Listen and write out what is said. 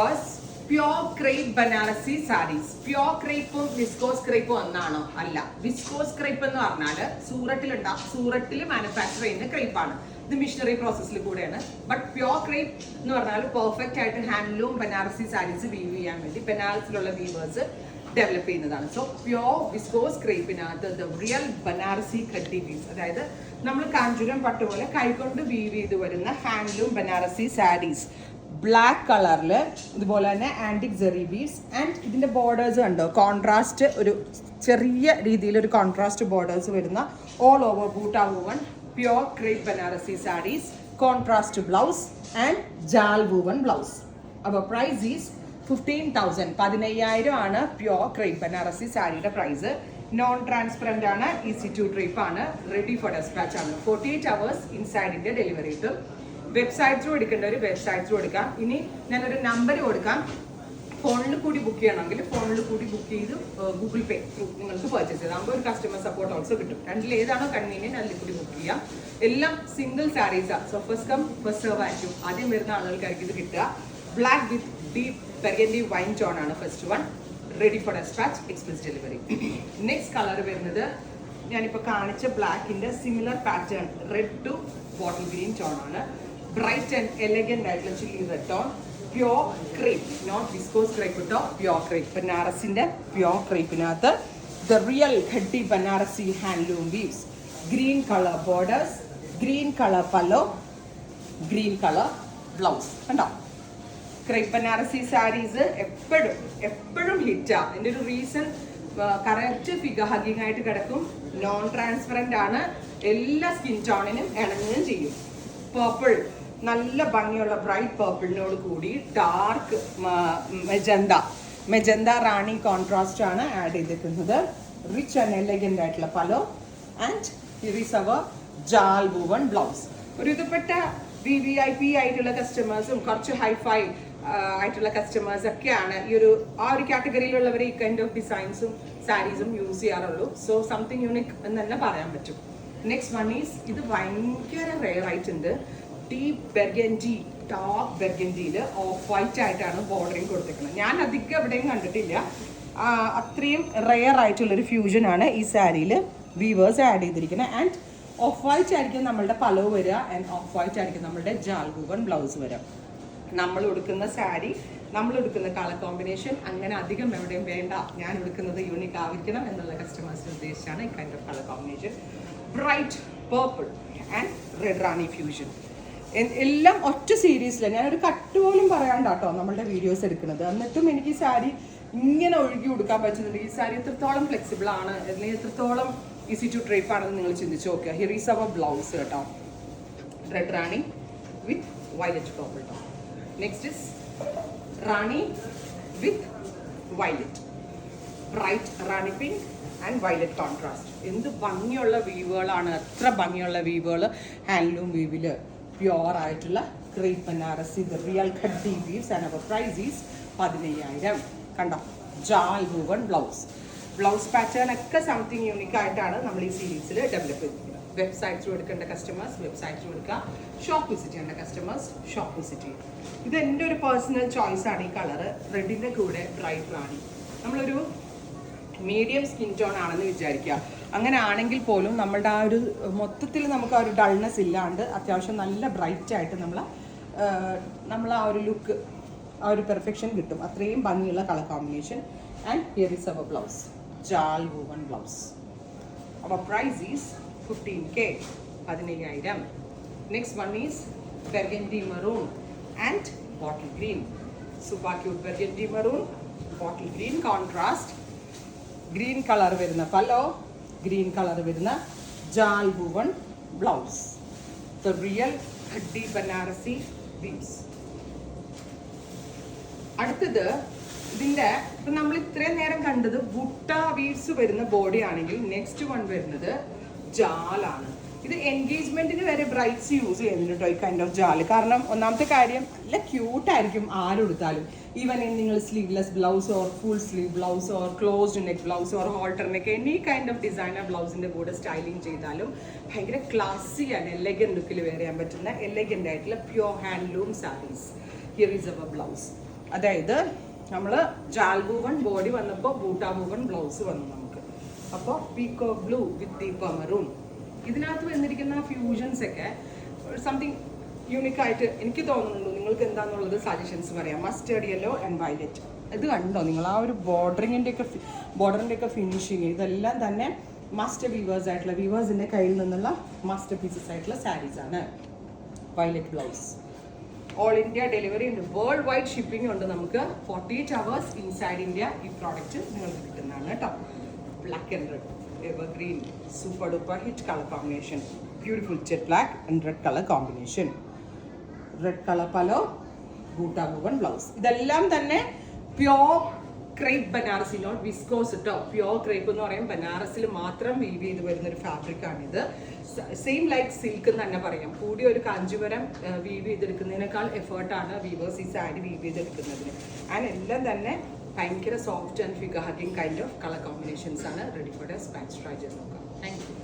Pure crepe Banarasi saris. Pure ക്രേപ്പും viscose ക്രേപ്പും ഒന്നാണോ? അല്ല. വിസ്കോസ് ക്രേപ്പ് എന്ന് പറഞ്ഞാൽ സൂറത്തിൽ മാനുഫാക്ചർ ചെയ്യുന്ന ക്രേപ്പാണ്. ഇത് മിഷനറി പ്രോസസ്സിൽ കൂടെയാണ്. ബട്ട് പ്യോർ ക്രേപ്പ് എന്ന് പറഞ്ഞാൽ പെർഫെക്റ്റ് ആയിട്ട് ഹാൻഡ്ലൂം ബനാറസി സാരീസ് വീവ് ചെയ്യാൻ വേണ്ടി ബനാറസിലുള്ള വീവേഴ്സ് ഡെവലപ്പ് ചെയ്യുന്നതാണ്. സോ പ്യോർ വിസ്കോസ് ക്രേപ്പിനകത്ത് the real Banarasi khaddi piece, അതായത് നമ്മൾ കാഞ്ചുരം പട്ട് പോലെ കൈകൊണ്ട് വീവ് ചെയ്ത് വരുന്ന ഹാൻഡ്ലൂം ബനാറസി സാരീസ്. ബ്ലാക്ക് കളറിൽ ഇതുപോലെ തന്നെ ആൻറ്റിക് ജെറി ബീഡ്സ് ആൻഡ് ഇതിൻ്റെ ബോർഡേഴ്സ് കണ്ടോ, കോൺട്രാസ്റ്റ് ഒരു ചെറിയ രീതിയിൽ ഒരു കോൺട്രാസ്റ്റ് ബോർഡേഴ്സ് വരുന്ന all over buta woven pure crepe Banarasi saris, contrast blouse and jaal woven blouse. അപ്പോൾ പ്രൈസ് ഈസ് 15,000. 15,000 ആണ് പ്യോർ ക്രേപ്പ് ബനാറസി സാരിയുടെ പ്രൈസ്. നോൺ ട്രാൻസ്പെറൻ്റ് ആണ്, ഈസി ടു ഡ്രിപ്പ് ആണ്, റെഡി ഫോർ ഡെസ്പാച്ച് ആണ്. 48 hours ഇൻസൈഡിൻ്റെ ഡെലിവറി കിട്ടും. വെബ്സൈറ്റ് ത്രൂ എടുക്കേണ്ടവർ വെബ്സൈറ്റ് ത്രൂ എടുക്കാം. ഇനി ഞാനൊരു നമ്പർ കൊടുക്കാം. ഫോണിൽ കൂടി ബുക്ക് ചെയ്യണമെങ്കിൽ ഫോണിൽ കൂടി ബുക്ക് ചെയ്ത് ഗൂഗിൾ പേ ത്രൂ നിങ്ങൾക്ക് പർച്ചേസ് ചെയ്താകുമ്പോൾ ഒരു കസ്റ്റമർ സപ്പോർട്ട് ഓൾസോ കിട്ടും. രണ്ടിൽ ഏതാണോ കൺവീനിയൻറ്റ് അതിൽ കൂടി ബുക്ക് ചെയ്യാം. എല്ലാം സിംഗിൾ സാരീസാണ്. So first come first serve ആയിരിക്കും. ആദ്യം വരുന്ന ആളുകൾക്കായിരിക്കും ഇത് കിട്ടുക. Black with deep burgundy wine tone ആണ് first one. Ready for dispatch, express delivery. Next colour വരുന്നത് ഞാനിപ്പോൾ കാണിച്ച ബ്ലാക്കിൻ്റെ similar pattern red to bottle green tone ആണ്. ബ്രൈറ്റ് ആൻഡ് എലഗന്റ് ആയിട്ടുള്ള chilli red tone. Pure crepe, not viscose crepe കേട്ടോ, pure crepe. ബനാറസിൻ്റെ pure ക്രേപ്പിനകത്ത് the real khaddi Banarasi handloom weaves. Green colour borders, green colour pallu, green colour blouse. കണ്ടോ, crepe Banarasi saris എപ്പോഴും ഹിറ്റാ. അതിൻ്റെ ഒരു റീസൺ കറക്റ്റ് ഫിഗർ ഹഗിങ് ആയിട്ട് കിടക്കും, നോൺ ട്രാൻസ്പെറൻ്റ് ആണ്, എല്ലാ സ്കിൻ ടോണിനും ഇണങ്ങുകയും ചെയ്യും. പേർപ്പിൾ, നല്ല ഭംഗിയുള്ള ബ്രൈറ്റ് പേർപ്പിളിനോട് കൂടി ഡാർക്ക് മെജന്ത റാണി കോൺട്രാസ്റ്റ് ആണ് ആഡ് ചെയ്തിരിക്കുന്നത്. റിച്ച് ആൻഡ് എലഗന്റ് ആയിട്ടുള്ള pallu and here is our jaal woven blouse. ഒരു വിധപ്പെട്ട VIP ആയിട്ടുള്ള കസ്റ്റമേഴ്സും കുറച്ച് ഹൈഫൈ ആയിട്ടുള്ള കസ്റ്റമേഴ്സ് ഒക്കെയാണ് ഈ ഒരു കാറ്റഗറിയിലുള്ളവർ ഈ കൈൻഡ് ഓഫ് ഡിസൈൻസും സാരീസും യൂസ് ചെയ്യാറുള്ളൂ. സോ സംതിങ് യൂണിക് എന്ന് തന്നെ പറയാൻ പറ്റും. നെക്സ്റ്റ് വൺ ഈസ്, ഇത് ഭയങ്കര റെയർ ആയിട്ടുണ്ട്. ഡീപ് ബെർഗൻഡി, ടോപ്പ് ബെർഗൻഡിയിൽ ഓഫ് വൈറ്റ് ആയിട്ടാണ് ബോർഡറിങ് കൊടുത്തിരിക്കുന്നത്. ഞാൻ അധികം എവിടെയും കണ്ടിട്ടില്ല. അത്രയും റെയർ ആയിട്ടുള്ളൊരു ഫ്യൂഷനാണ് ഈ സാരിയിൽ വീവേഴ്സ് ആഡ് ചെയ്തിരിക്കുന്നത്. ആൻഡ് ഓഫ് വൈറ്റ് ആയിരിക്കും നമ്മളുടെ പലോ വരിക ആൻഡ് ഓഫ് വൈറ്റ് ആയിരിക്കും നമ്മളുടെ ജാൽ വൂവൺ ബ്ലൗസ് വരിക. നമ്മൾ ഉടുക്കുന്ന സാരി, നമ്മൾ ഉടുക്കുന്ന കളർ കോമ്പിനേഷൻ അങ്ങനെ അധികം എവിടെയും വേണ്ട, ഞാൻ ഉടുക്കുന്നത് യൂണിക് ആയിരിക്കണം എന്നുള്ള കസ്റ്റമേഴ്സിന് ഉദ്ദേശിച്ചാണ് ഈ kind of colour combination. Bright purple and red Rani fusion. എല്ലാം ഒറ്റ സീരീസിൽ ഞാനൊരു കട്ട് പോലും പറയാണ്ടാട്ടോ നമ്മളുടെ വീഡിയോസ് എടുക്കുന്നത്. എന്നിട്ടും എനിക്ക് ഈ സാരി ഇങ്ങനെ ഒഴുകി കൊടുക്കാൻ പറ്റുന്നുണ്ട്. ഈ സാരി എത്രത്തോളം ഫ്ലെക്സിബിൾ ആണ്, അല്ലെങ്കിൽ എത്രത്തോളം ഈസി ടു ഡ്രൈപ്പ് ആണെന്ന് നിങ്ങൾ ചിന്തിച്ച് നോക്കുക. ഹിയർ ഈസ് അവർ ബ്ലൗസ് കേട്ടോ, red rani with violet purple tone. Next is rani with violet, bright rani pink and violet contrast. എന്ത് ഭംഗിയുള്ള വീവുകളാണ്, എത്ര ഭംഗിയുള്ള വീവുകൾ ഹാൻഡ്ലൂം വീവിൽ പ്യോർ ആയിട്ടുള്ള crepe Banarasi the real khaddi weaves. And our price is 15,000. കണ്ടോ, jaal woven blouse. Blouse pattern ഒക്കെ സംതിങ് യൂണിക് ആയിട്ടാണ് നമ്മൾ ഈ സീരീസിൽ ഡെവലപ്പ് ചെയ്തിരിക്കുന്നത്. വെബ്സൈറ്റ് ത്രൂ എടുക്കേണ്ട കസ്റ്റമേഴ്സ് വെബ്സൈറ്റ് ത്രൂ എടുക്കുക, ഷോപ്പ് വിസിറ്റ് ചെയ്യേണ്ട കസ്റ്റമേഴ്സ് ഷോപ്പ് വിസിറ്റ് ചെയ്യും. ഇത് എൻ്റെ ഒരു പേഴ്സണൽ ചോയ്സാണ്. ഈ കളറ് റെഡിൻ്റെ കൂടെ ബ്രൈറ്റ് റാണി. നമ്മളൊരു മീഡിയം സ്കിൻ ടോൺ ആണെന്ന് വിചാരിക്കുക. അങ്ങനെ ആണെങ്കിൽ പോലും നമ്മളുടെ ആ ഒരു മൊത്തത്തിൽ നമുക്ക് ആ ഒരു ഡൾനെസ് ഇല്ലാണ്ട് അത്യാവശ്യം നല്ല ബ്രൈറ്റ് ആയിട്ട് നമ്മൾ ആ ഒരു ലുക്ക്, ആ ഒരു പെർഫെക്ഷൻ കിട്ടും. അത്രയും ഭംഗിയുള്ള colour combination. And here is our blouse, jaal woven blouse. Our price is 15K, 15,000. Next one is burgundy maroon and bottle green. Super cute burgundy maroon, bottle green contrast. Green colour വരുന്ന pallu, green colour വരുന്ന jaal woven blouse. The real khaddi Banarasi weaves. അടുത്തത് ഇതിൻ്റെ ഇപ്പം നമ്മൾ ഇത്രയും നേരം കണ്ടത് buta weaves വരുന്ന ബോഡി ആണെങ്കിൽ നെക്സ്റ്റ് വൺ വരുന്നത് ജാലാണ്. ഇത് എൻഗേജ്മെന്റിന് വരെ ബ്രൈറ്റ്സ് യൂസ് ചെയ്യുന്നുണ്ട് കേട്ടോ ഈ കൈൻഡ് ഓഫ് ജാല്. കാരണം ഒന്നാമത്തെ കാര്യം നല്ല ക്യൂട്ടായിരിക്കും ആരെടുത്താലും. ഈവൻ നിങ്ങൾ sleeveless blouse or full sleeve blouse or closed neck blouse or halter neck any kind of designer ബ്ലൗസിൻ്റെ കൂടെ സ്റ്റൈലിംഗ് ചെയ്താലും ഭയങ്കര ക്ലാസിയാണ്, എലഗന്റ് ലുക്കിൽ വെയർ ചെയ്യാൻ പറ്റുന്ന എലഗന്റ് ആയിട്ടുള്ള pure handloom saris. Here is our blouse. അതായത് നമ്മൾ ജാൽബൂവൺ ബോഡി വന്നപ്പോൾ ബൂട്ടാബൂവൺ ബ്ലൗസ് വന്നു നമുക്ക്. അപ്പോൾ പീക്കോ ബ്ലൂ വിത്ത് ദീപ മെറൂൺ. ഇതിനകത്ത് വന്നിരിക്കുന്ന ഫ്യൂഷൻസ് ഒക്കെ സംതിങ് യൂണിക്കായിട്ട് എനിക്ക് തോന്നുന്നുള്ളൂ. നിങ്ങൾക്ക് എന്താണെന്നുള്ളത് സജഷൻസ് പറയാം. Mustard yellow and violet. ഇത് കണ്ടോ നിങ്ങൾ ആ ഒരു ബോർഡറിൻ്റെ ഒക്കെ ഫിനിഷിങ്, ഇതെല്ലാം തന്നെ മാസ്റ്റർ വീവേഴ്സ് ആയിട്ടുള്ള വീവേഴ്സിൻ്റെ കയ്യിൽ നിന്നുള്ള മാസ്റ്റർ പീസസ് ആയിട്ടുള്ള സാരീസാണ്. Violet blouse. All India delivery ഉണ്ട്, വേൾഡ് വൈഡ് ഷിപ്പിംഗ് ഉണ്ട്. നമുക്ക് 48 hours ഇൻസൈഡ് ഇന്ത്യ ഈ പ്രോഡക്റ്റ് നിങ്ങൾക്ക് കിട്ടുന്നതാണ് കേട്ടോ. Black and red evergreen super duper hit colour combination. Beautiful jet black and red colour combination. Red colour pallu, buta woven blouse. ഇതെല്ലാം തന്നെ pure crepe Banarasi, not viscose കേട്ടോ. Pure crepe എന്ന് പറയും, ബനാറസിൽ മാത്രം വീവ് ചെയ്ത് വരുന്നൊരു ഫാബ്രിക്കാണിത്. സെയിം ലൈക്ക് സിൽക്ക് എന്ന് തന്നെ പറയാം. കൂടി ഒരു കാഞ്ചീപുരം വീവ് ചെയ്തെടുക്കുന്നതിനേക്കാൾ എഫേർട്ടാണ് വീവേഴ്സ് ഈ സാരി വീവ് ചെയ്തെടുക്കുന്നതിന്. ആൻഡ് എല്ലാം തന്നെ ഭയങ്കര soft and figure hugging kind of colour combinations ആണ്. റെഡി ഫോർ ഡ സ്പാച്ച് ട്രൈ ചെയ്ത് നോക്കാം. Thank you.